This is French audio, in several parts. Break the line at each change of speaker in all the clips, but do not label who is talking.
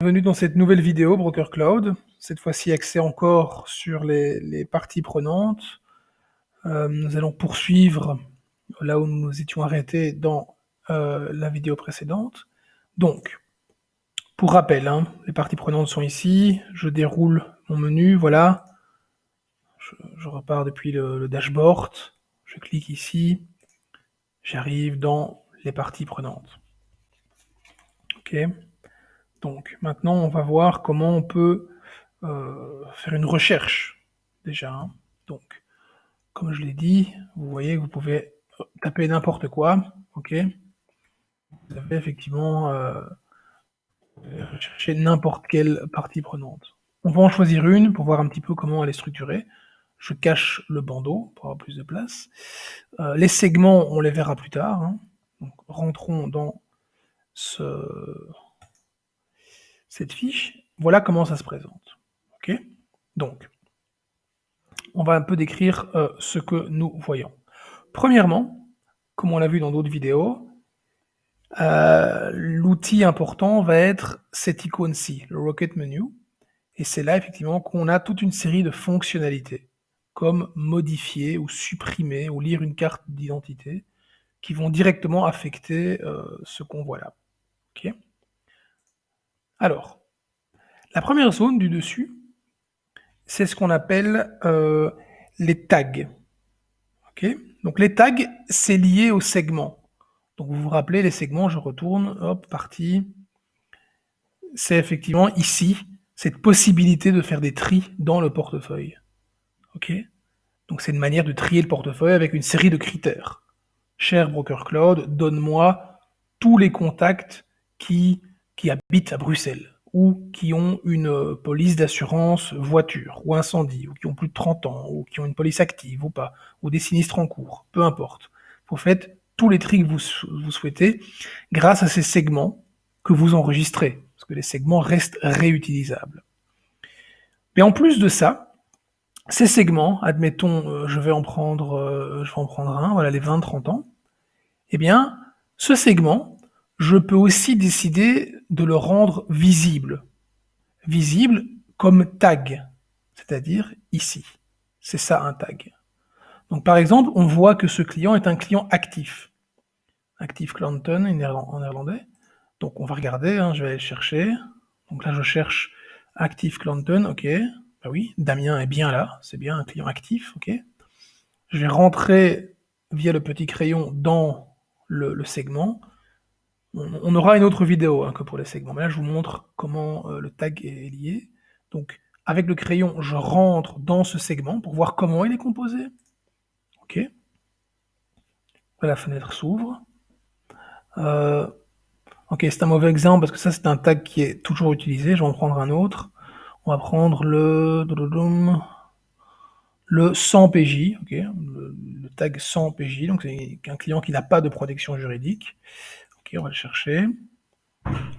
Bienvenue dans cette nouvelle vidéo Broker Cloud. Cette fois-ci axée encore sur les parties prenantes. Nous allons poursuivre là où nous nous étions arrêtés dans la vidéo précédente. Donc, pour rappel, les parties prenantes sont ici. Je déroule mon menu, voilà. Je repars depuis le dashboard. Je clique ici. J'arrive dans les parties prenantes. OK. Donc, maintenant, on va voir comment on peut faire une recherche, déjà. Donc, comme je l'ai dit, vous voyez que vous pouvez taper n'importe quoi, ok. Vous avez effectivement rechercher n'importe quelle partie prenante. On va en choisir une pour voir un petit peu comment elle est structurée. Je cache le bandeau pour avoir plus de place. Les segments, on les verra plus tard. Donc, rentrons dans cette fiche. Voilà comment ça se présente. Ok. Donc, on va un peu décrire ce que nous voyons. Premièrement, comme on l'a vu dans d'autres vidéos, l'outil important va être cette icône-ci, le Rocket Menu. Et c'est là, effectivement, qu'on a toute une série de fonctionnalités, comme modifier ou supprimer ou lire une carte d'identité, qui vont directement affecter ce qu'on voit là. Okay. Alors, la première zone du dessus, c'est ce qu'on appelle les tags. Okay. Donc les tags, c'est lié aux segments. Donc vous vous rappelez, les segments, je retourne, hop, partie. C'est effectivement ici, cette possibilité de faire des tris dans le portefeuille. Ok. Donc c'est une manière de trier le portefeuille avec une série de critères. Cher Broker Cloud, donne-moi tous les contacts qui habitent à Bruxelles ou qui ont une police d'assurance voiture ou incendie, ou qui ont plus de 30 ans, ou qui ont une police active ou pas, ou des sinistres en cours, peu importe. Vous faites tous les tris que vous souhaitez grâce à ces segments que vous enregistrez, parce que les segments restent réutilisables. Mais en plus de ça, ces segments, admettons, je vais en prendre un, voilà, les 20-30 ans, eh bien, ce segment, je peux aussi décider de le rendre visible. Visible comme tag, c'est-à-dire ici. C'est ça un tag. Donc par exemple, on voit que ce client est un client actif. Active Clanton en néerlandais. Donc on va regarder, je vais aller chercher. Donc là je cherche Active Clanton, ok. Bah oui, Damien est bien là, c'est bien un client actif, ok. Je vais rentrer via le petit crayon dans le segment. On aura une autre vidéo que pour les segments, mais là je vous montre comment le tag est lié. Donc avec le crayon, je rentre dans ce segment pour voir comment il est composé. Ok. La fenêtre s'ouvre. Ok, c'est un mauvais exemple parce que ça c'est un tag qui est toujours utilisé. Je vais en prendre un autre. On va prendre le 100 PJ, ok, le tag 100 PJ, donc c'est un client qui n'a pas de protection juridique. Ok, on va le chercher.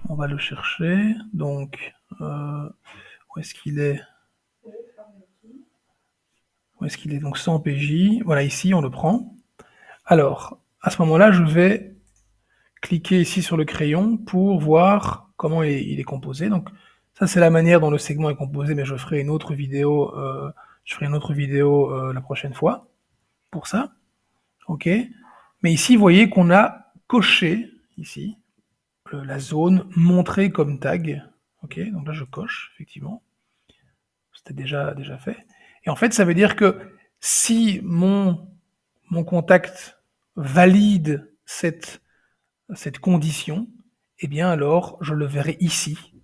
On va le chercher. Donc, où est-ce qu'il est? Où est-ce qu'il est? Donc 100 PJ. Voilà, ici on le prend. Alors, à ce moment-là, je vais cliquer ici sur le crayon pour voir comment il est composé. Donc, ça c'est la manière dont le segment est composé, mais je ferai une autre vidéo. La prochaine fois pour ça. Ok. Mais ici, vous voyez qu'on a coché ici la zone montrée comme tag. Ok. Donc là, je coche effectivement. C'était déjà fait. Et en fait, ça veut dire que si mon contact valide cette condition, eh bien alors je le verrai ici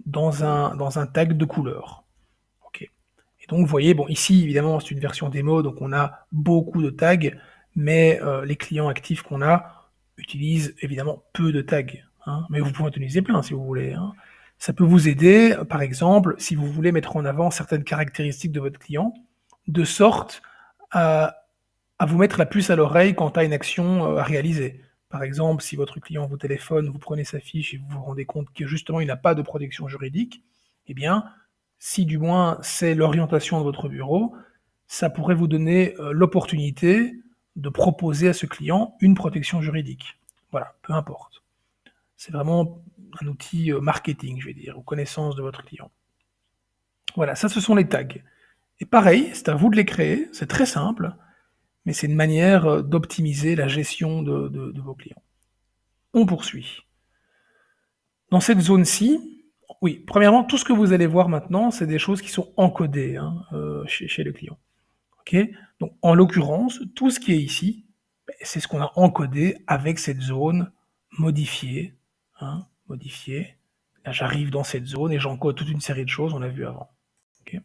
dans un tag de couleur. Ok. Et donc vous voyez, bon ici évidemment c'est une version démo, donc on a beaucoup de tags, mais les clients actifs qu'on a utilisent évidemment peu de tags. Mais vous pouvez en utiliser plein si vous voulez. Ça peut vous aider, par exemple, si vous voulez mettre en avant certaines caractéristiques de votre client, de sorte à vous mettre la puce à l'oreille quant à une action à réaliser. Par exemple, si votre client vous téléphone, vous prenez sa fiche et vous vous rendez compte que justement il n'a pas de protection juridique, eh bien, si du moins c'est l'orientation de votre bureau, ça pourrait vous donner l'opportunité de proposer à ce client une protection juridique. Voilà, peu importe. C'est vraiment un outil marketing, je vais dire, ou connaissance de votre client. Voilà, ça ce sont les tags. Et pareil, c'est à vous de les créer, c'est très simple, mais c'est une manière d'optimiser la gestion de vos clients. On poursuit. Dans cette zone-ci, oui, premièrement, tout ce que vous allez voir maintenant, c'est des choses qui sont encodées chez le client. Ok. Donc, en l'occurrence, tout ce qui est ici, c'est ce qu'on a encodé avec cette zone modifiée. Modifiée. Là, j'arrive dans cette zone et j'encode toute une série de choses, on l'a vu avant. Okay.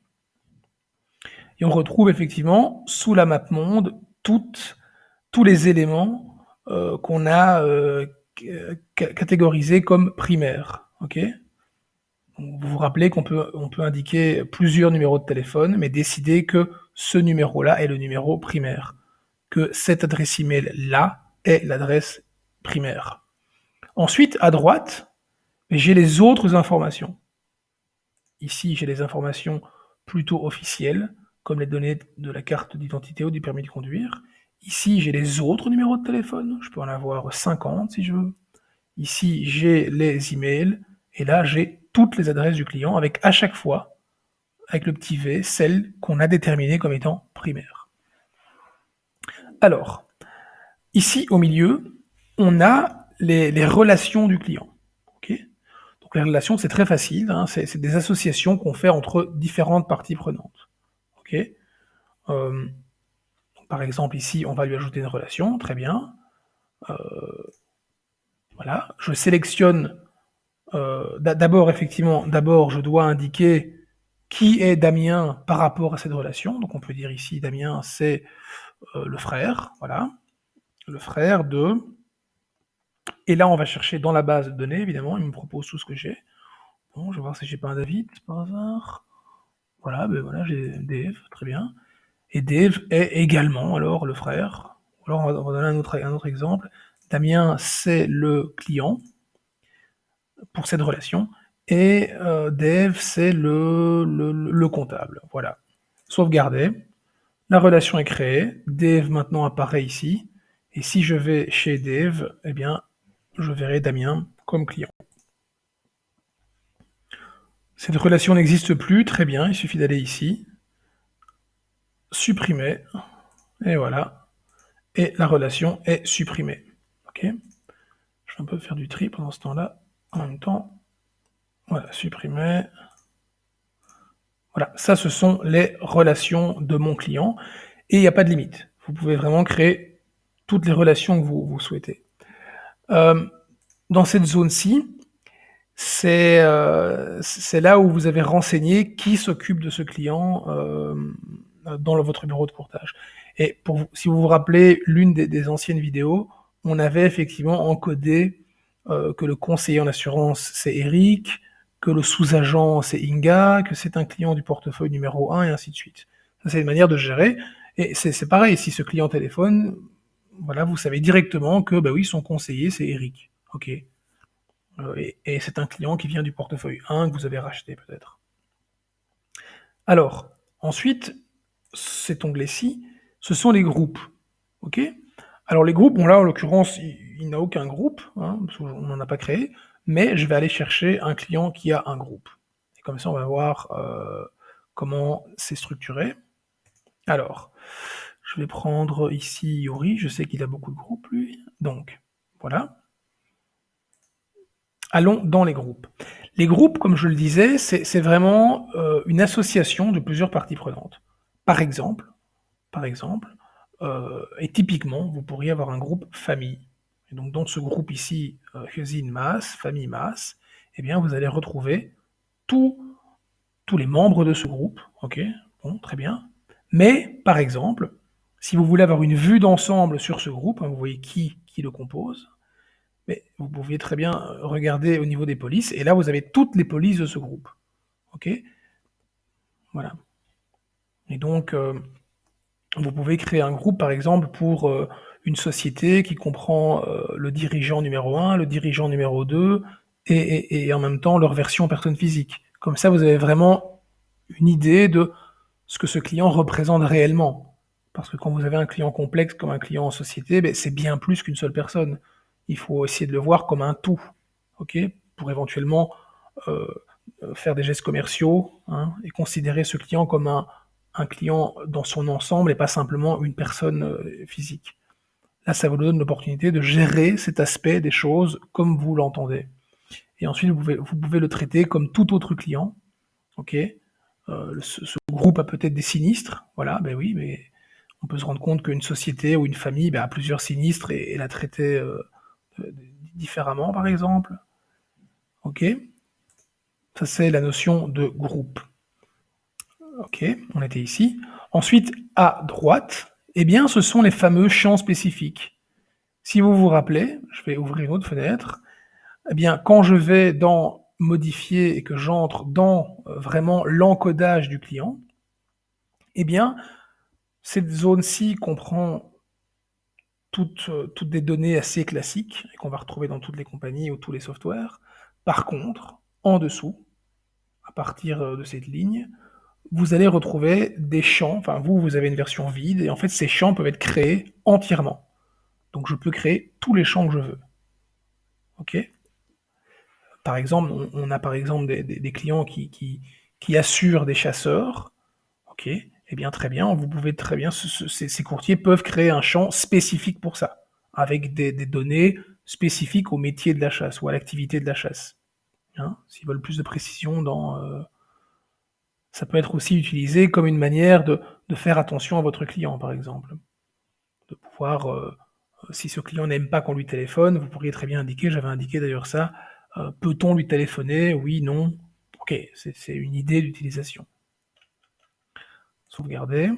Et on retrouve effectivement sous la map monde tous les éléments qu'on a catégorisés comme primaires. Okay. Vous vous rappelez qu'on peut indiquer plusieurs numéros de téléphone, mais décider que ce numéro-là est le numéro primaire, que cette adresse email-là est l'adresse primaire. Ensuite, à droite, j'ai les autres informations. Ici, j'ai les informations plutôt officielles, comme les données de la carte d'identité ou du permis de conduire. Ici, j'ai les autres numéros de téléphone. Je peux en avoir 50 si je veux. Ici, j'ai les emails. Et là, j'ai toutes les adresses du client avec à chaque fois, avec le petit v, celles qu'on a déterminées comme étant primaires. Alors, ici au milieu, on a les relations du client. Okay. Donc les relations, c'est très facile, c'est des associations qu'on fait entre différentes parties prenantes. Okay. Par exemple, ici, on va lui ajouter une relation, très bien. Voilà, je sélectionne d'abord, je dois indiquer qui est Damien par rapport à cette relation. Donc on peut dire ici, Damien, c'est le frère, voilà, le frère de... Et là, on va chercher dans la base de données, évidemment, il me propose tout ce que j'ai. Bon, je vais voir si j'ai pas un David, par hasard. Voilà, ben voilà, j'ai Dave, très bien. Et Dave est également, alors, le frère. Alors, on va donner un autre exemple. Damien, c'est le client pour cette relation. Et Dave, c'est le comptable. Voilà. Sauvegarder. La relation est créée. Dave, maintenant, apparaît ici. Et si je vais chez Dave, eh bien, je verrai Damien comme client. Cette relation n'existe plus, très bien, il suffit d'aller ici, supprimer, et voilà, et la relation est supprimée. Ok. Je vais un peu faire du tri pendant ce temps-là, en même temps, voilà, supprimer. Voilà, ça ce sont les relations de mon client, et il n'y a pas de limite. Vous pouvez vraiment créer toutes les relations que vous souhaitez. Dans cette zone-ci, c'est là où vous avez renseigné qui s'occupe de ce client dans votre bureau de courtage. Et si vous vous rappelez l'une des anciennes vidéos, on avait effectivement encodé que le conseiller en assurance c'est Eric, que le sous-agent c'est Inga, que c'est un client du portefeuille numéro 1 et ainsi de suite. Ça c'est une manière de gérer. Et c'est pareil, si ce client téléphone, voilà, vous savez directement que bah oui, son conseiller c'est Eric. Ok. Et c'est un client qui vient du portefeuille 1 que vous avez racheté peut-être. Alors, ensuite, cet onglet-ci, ce sont les groupes. Ok. Alors les groupes, bon là en l'occurrence, il n'a aucun groupe, parce qu'on n'en a pas créé, mais je vais aller chercher un client qui a un groupe. Et comme ça, on va voir comment c'est structuré. Alors, je vais prendre ici Yuri, je sais qu'il a beaucoup de groupes lui, donc voilà. Allons dans les groupes. Les groupes, comme je le disais, c'est vraiment une association de plusieurs parties prenantes. Par exemple, et typiquement, vous pourriez avoir un groupe famille. Et donc dans ce groupe ici, Cuisine Masse, Famille Masse, eh bien vous allez retrouver tous les membres de ce groupe. Ok, bon, très bien. Mais par exemple, si vous voulez avoir une vue d'ensemble sur ce groupe, vous voyez qui le compose, mais vous pouviez très bien regarder au niveau des polices, et là vous avez toutes les polices de ce groupe. Ok. Voilà. Et donc, vous pouvez créer un groupe, par exemple, pour une société qui comprend le dirigeant numéro 1, le dirigeant numéro 2, et en même temps leur version personne physique. Comme ça, vous avez vraiment une idée de ce que ce client représente réellement. Parce que quand vous avez un client complexe comme un client en société, c'est bien plus qu'une seule personne. Il faut essayer de le voir comme un tout. Ok. pour éventuellement faire des gestes commerciaux, hein, et considérer ce client comme un client dans son ensemble et pas simplement une personne physique. Là, ça vous donne l'opportunité de gérer cet aspect des choses comme vous l'entendez. Et ensuite, vous pouvez le traiter comme tout autre client. Ok, ce groupe a peut-être des sinistres, voilà, ben oui, mais on peut se rendre compte qu'une société ou une famille a plusieurs sinistres et la traiter différemment, par exemple. Ok, ça c'est la notion de groupe. Ok, on était ici. Ensuite, à droite, eh bien, ce sont les fameux champs spécifiques. Si vous vous rappelez, je vais ouvrir une autre fenêtre, eh bien, quand je vais dans modifier et que j'entre dans vraiment l'encodage du client, eh bien, cette zone-ci comprend toutes des données assez classiques et qu'on va retrouver dans toutes les compagnies ou tous les softwares. Par contre, en dessous, à partir de cette ligne, vous allez retrouver des champs, enfin vous avez une version vide, et en fait ces champs peuvent être créés entièrement. Donc je peux créer tous les champs que je veux. Ok. Par exemple, on a par exemple des clients qui assurent des chasseurs. Ok. Eh bien très bien, vous pouvez très bien, ces courtiers peuvent créer un champ spécifique pour ça, avec des données spécifiques au métier de la chasse ou à l'activité de la chasse. Hein, s'ils veulent plus de précision dans ça peut être aussi utilisé comme une manière de faire attention à votre client, par exemple. De pouvoir, si ce client n'aime pas qu'on lui téléphone, vous pourriez très bien indiquer, j'avais indiqué d'ailleurs ça, peut-on lui téléphoner? Oui, non. Ok, c'est une idée d'utilisation. Sauvegarder.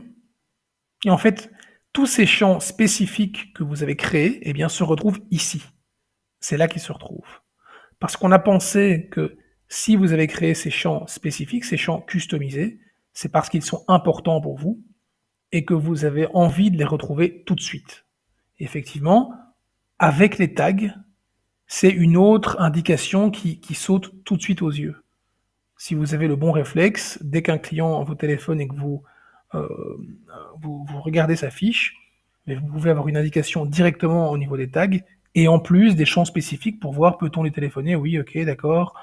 Et en fait, tous ces champs spécifiques que vous avez créés, eh bien, se retrouvent ici. C'est là qu'ils se retrouvent. Parce qu'on a pensé que si vous avez créé ces champs spécifiques, ces champs customisés, c'est parce qu'ils sont importants pour vous et que vous avez envie de les retrouver tout de suite. Et effectivement, avec les tags, c'est une autre indication qui saute tout de suite aux yeux. Si vous avez le bon réflexe, dès qu'un client vous téléphone et que euh, vous regardez sa fiche, mais vous pouvez avoir une indication directement au niveau des tags, et en plus des champs spécifiques pour voir peut-on lui téléphoner, oui, ok, d'accord,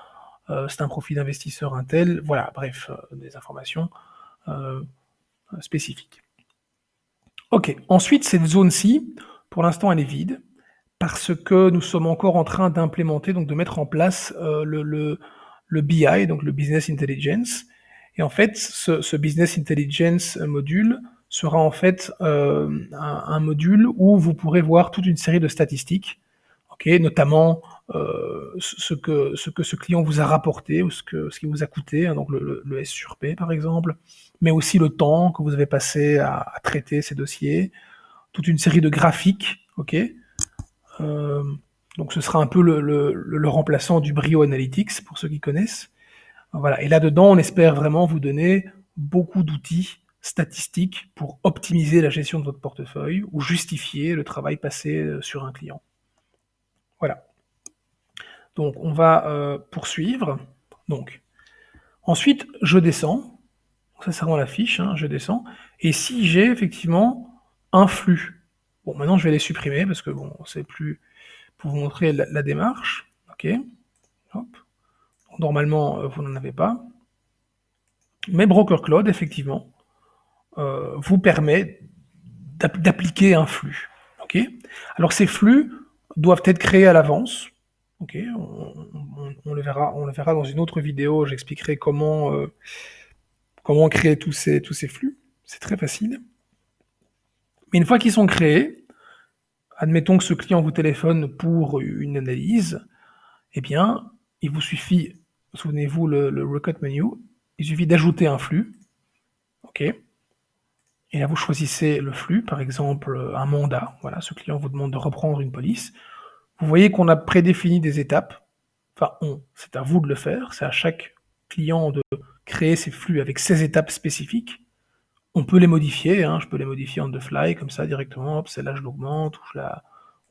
c'est un profil d'investisseur un tel, voilà, bref, des informations spécifiques. Ok, ensuite cette zone-ci, pour l'instant elle est vide, parce que nous sommes encore en train d'implémenter, donc de mettre en place le BI, donc le Business Intelligence. Et en fait, ce Business Intelligence module sera en fait un module où vous pourrez voir toute une série de statistiques, okay, notamment ce que ce client vous a rapporté ou ce qui vous a coûté, hein, donc le S sur P par exemple, mais aussi le temps que vous avez passé à traiter ces dossiers, toute une série de graphiques, ok. Donc ce sera un peu le remplaçant du Brio Analytics pour ceux qui connaissent. Voilà. Et là-dedans, on espère vraiment vous donner beaucoup d'outils statistiques pour optimiser la gestion de votre portefeuille ou justifier le travail passé sur un client. Voilà. Donc on va poursuivre. Donc ensuite, je descends. Ça, c'est vraiment la fiche. Hein, je descends. Et si j'ai effectivement un flux, bon, maintenant je vais les supprimer parce que bon, c'est plus pour vous montrer la démarche. Ok. Hop. Normalement, vous n'en avez pas. Mais Broker Cloud, effectivement, vous permet d'appliquer un flux. Ok. Alors ces flux doivent être créés à l'avance. Ok. On le verra dans une autre vidéo. J'expliquerai comment créer tous ces flux. C'est très facile. Mais une fois qu'ils sont créés, admettons que ce client vous téléphone pour une analyse, eh bien, il vous suffit, souvenez-vous le Rocket Menu, il suffit d'ajouter un flux, ok. Et là, vous choisissez le flux, par exemple un mandat. Voilà, ce client vous demande de reprendre une police. Vous voyez qu'on a prédéfini des étapes. Enfin, c'est à vous de le faire. C'est à chaque client de créer ses flux avec ses étapes spécifiques. On peut les modifier. Hein, je peux les modifier on the fly, comme ça, directement. Hop, celle-là, je l'augmente,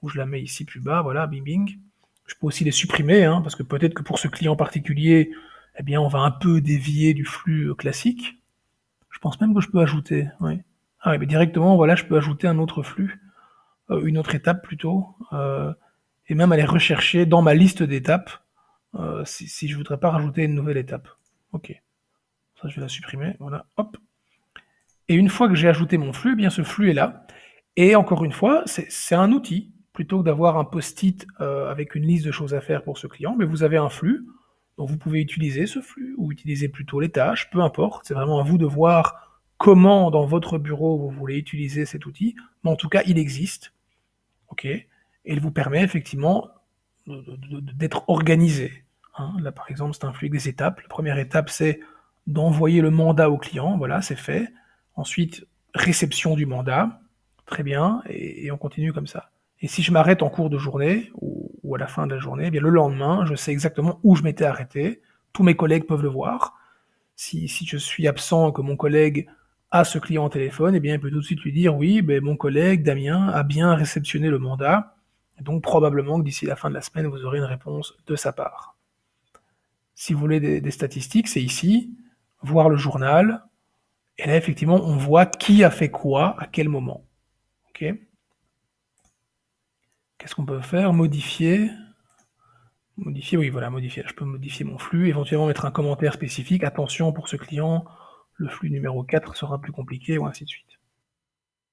ou je la mets ici plus bas. Voilà, bing, bing. Je peux aussi les supprimer, hein, parce que peut-être que pour ce client particulier, eh bien, on va un peu dévier du flux classique. Je pense même que je peux ajouter, oui. Ah oui, mais directement, voilà, je peux ajouter un autre flux, une autre étape plutôt, et même aller rechercher dans ma liste d'étapes si je voudrais pas rajouter une nouvelle étape. OK. Ça, je vais la supprimer, voilà, hop. Et une fois que j'ai ajouté mon flux, eh bien ce flux est là. Et encore une fois, c'est un outil. Plutôt que d'avoir un post-it avec une liste de choses à faire pour ce client, mais vous avez un flux, donc vous pouvez utiliser ce flux, ou utiliser plutôt les tâches, peu importe. C'est vraiment à vous de voir comment dans votre bureau vous voulez utiliser cet outil. Mais en tout cas, il existe. OK. Et il vous permet effectivement d'être organisé. Hein. Là, par exemple, c'est un flux avec des étapes. La première étape, c'est d'envoyer le mandat au client. Voilà, c'est fait. Ensuite, réception du mandat. Très bien. Et on continue comme ça. Et si je m'arrête en cours de journée ou à la fin de la journée, eh bien le lendemain, je sais exactement où je m'étais arrêté. Tous mes collègues peuvent le voir. Si je suis absent et que mon collègue a ce client au téléphone, eh bien, il peut tout de suite lui dire: «Oui, ben, mon collègue Damien a bien réceptionné le mandat, et donc probablement que d'ici la fin de la semaine, vous aurez une réponse de sa part». Si vous voulez des statistiques, c'est ici, voir le journal, et là, effectivement, on voit qui a fait quoi, à quel moment. OK? Qu'est-ce qu'on peut faire? Modifier. Modifier, oui, voilà, modifier. Je peux modifier mon flux, éventuellement mettre un commentaire spécifique. Attention, pour ce client, le flux numéro 4 sera plus compliqué, ou ainsi de suite.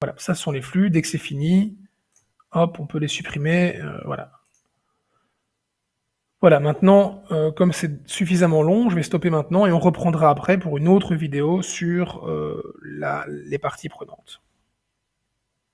Voilà, ça ce sont les flux. Dès que c'est fini, hop, on peut les supprimer, voilà. Voilà, maintenant, comme c'est suffisamment long, je vais stopper maintenant et on reprendra après pour une autre vidéo sur les parties prenantes.